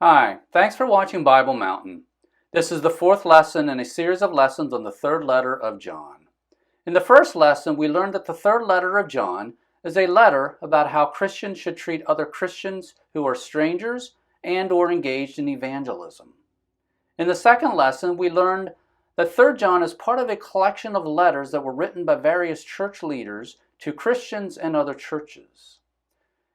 Hi, thanks for watching Bible Mountain. This is the fourth lesson in a series of lessons on the third letter of John. In the first lesson, we learned that the third letter of John is a letter about how Christians should treat other Christians who are strangers and/or engaged in evangelism. In the second lesson, we learned that 3rd John is part of a collection of letters that were written by various church leaders to Christians and other churches.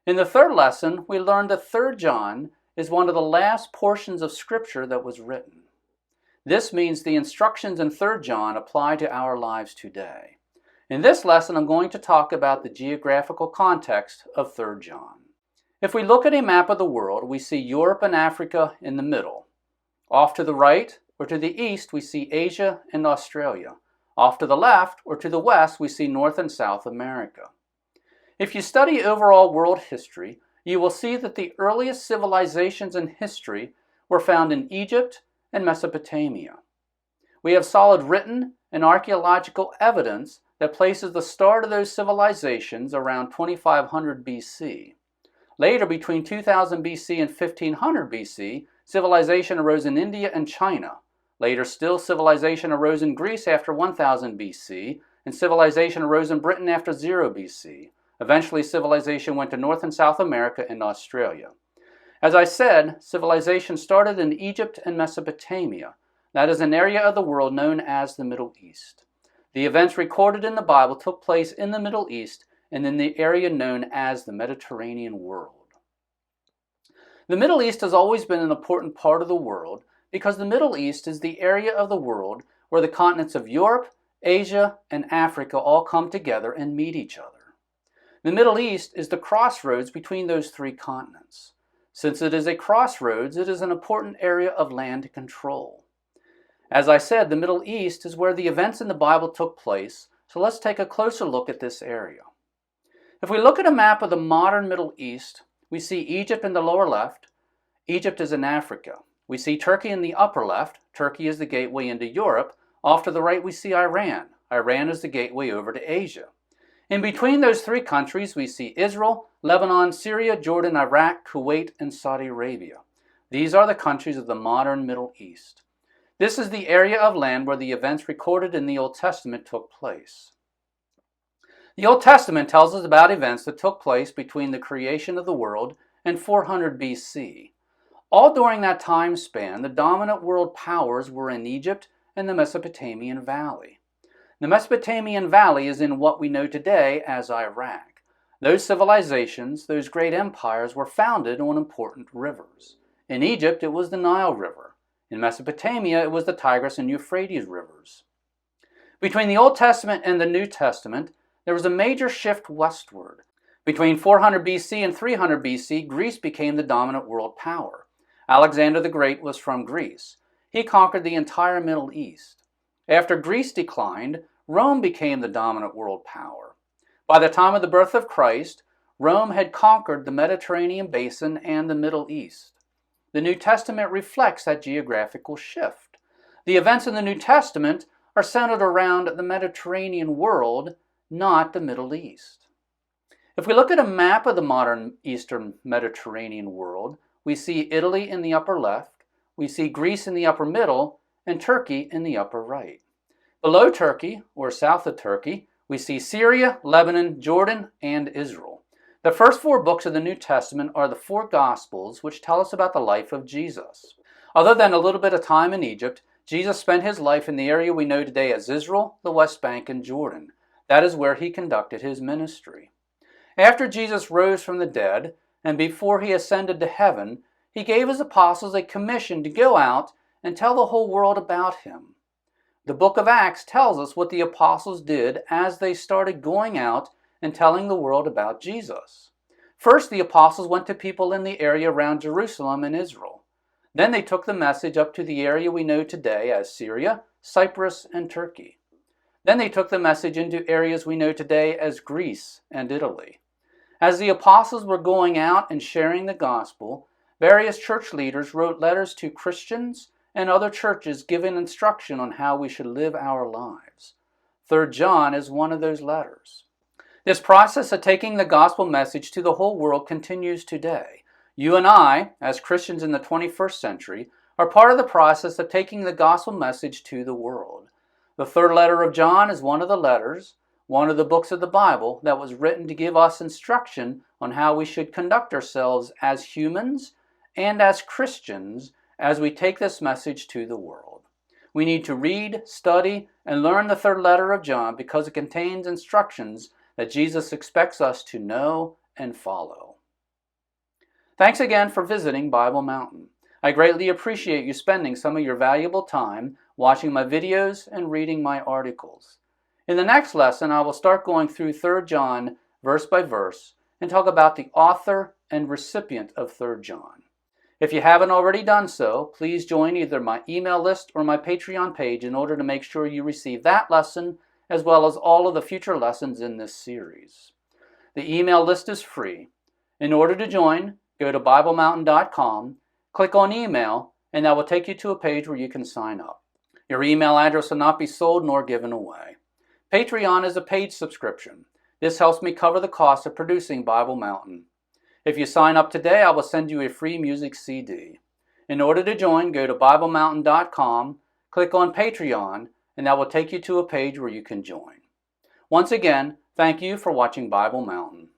In the third lesson, we learned that 3rd John is one of the last portions of Scripture that was written. This means the instructions in 3rd John apply to our lives today. In this lesson, I'm going to talk about the geographical context of 3rd John. If we look at a map of the world, we see Europe and Africa in the middle. Off to the right or to the east, we see Asia and Australia. Off to the left or to the west, we see North and South America. If you study overall world history, you will see that the earliest civilizations in history were found in Egypt and Mesopotamia. We have solid written and archaeological evidence that places the start of those civilizations around 2500 BC. Later, between 2000 BC and 1500 BC, civilization arose in India and China. Later still, civilization arose in Greece after 1000 BC, and civilization arose in Britain after 0 BC. Eventually, civilization went to North and South America and Australia. As I said, civilization started in Egypt and Mesopotamia. That is an area of the world known as the Middle East. The events recorded in the Bible took place in the Middle East and in the area known as the Mediterranean world. The Middle East has always been an important part of the world because the Middle East is the area of the world where the continents of Europe, Asia, and Africa all come together and meet each other. The Middle East is the crossroads between those three continents. Since it is a crossroads, it is an important area of land control. As I said, the Middle East is where the events in the Bible took place, so let's take a closer look at this area. If we look at a map of the modern Middle East, we see Egypt in the lower left. Egypt is in Africa. We see Turkey in the upper left. Turkey is the gateway into Europe. Off to the right, we see Iran. Iran is the gateway over to Asia. In between those three countries, we see Israel, Lebanon, Syria, Jordan, Iraq, Kuwait, and Saudi Arabia. These are the countries of the modern Middle East. This is the area of land where the events recorded in the Old Testament took place. The Old Testament tells us about events that took place between the creation of the world and 400 BC. All during that time span, the dominant world powers were in Egypt and the Mesopotamian Valley. The Mesopotamian Valley is in what we know today as Iraq. Those civilizations, those great empires, were founded on important rivers. In Egypt, it was the Nile River. In Mesopotamia, it was the Tigris and Euphrates rivers. Between the Old Testament and the New Testament, there was a major shift westward. Between 400 BC and 300 BC, Greece became the dominant world power. Alexander the Great was from Greece. He conquered the entire Middle East. After Greece declined, Rome became the dominant world power. By the time of the birth of Christ, Rome had conquered the Mediterranean basin and the Middle East. The New Testament reflects that geographical shift. The events in the New Testament are centered around the Mediterranean world, not the Middle East. If we look at a map of the modern Eastern Mediterranean world, we see Italy in the upper left, we see Greece in the upper middle, and Turkey in the upper right. Below Turkey, or south of Turkey, we see Syria, Lebanon, Jordan, and Israel. The first 4 books of the New Testament are the 4 Gospels, which tell us about the life of Jesus. Other than a little bit of time in Egypt, Jesus spent his life in the area we know today as Israel, the West Bank, and Jordan. That is where he conducted his ministry. After Jesus rose from the dead, and before he ascended to heaven, he gave his apostles a commission to go out and tell the whole world about him. The book of Acts tells us what the apostles did as they started going out and telling the world about Jesus. First, the apostles went to people in the area around Jerusalem and Israel. Then they took the message up to the area we know today as Syria, Cyprus, and Turkey. Then they took the message into areas we know today as Greece and Italy. As the apostles were going out and sharing the gospel, various church leaders wrote letters to Christians and other churches giving instruction on how we should live our lives. 3rd John is one of those letters. This process of taking the gospel message to the whole world continues today. You and I, as Christians in the 21st century, are part of the process of taking the gospel message to the world. The third letter of John is one of the letters, one of the books of the Bible that was written to give us instruction on how we should conduct ourselves as humans and as Christians as we take this message to the world. We need to read, study, and learn the third letter of John because it contains instructions that Jesus expects us to know and follow. Thanks again for visiting Bible Mountain. I greatly appreciate you spending some of your valuable time watching my videos and reading my articles. In the next lesson, I will start going through 3 John verse by verse and talk about the author and recipient of 3 John. If you haven't already done so, please join either my email list or my Patreon page in order to make sure you receive that lesson as well as all of the future lessons in this series. The email list is free. In order to join, go to BibleMountain.com, click on email, and that will take you to a page where you can sign up. Your email address will not be sold nor given away. Patreon is a paid subscription. This helps me cover the cost of producing Bible Mountain. If you sign up today, I will send you a free music CD. In order to join, go to BibleMountain.com, click on Patreon, and that will take you to a page where you can join. Once again, thank you for watching Bible Mountain.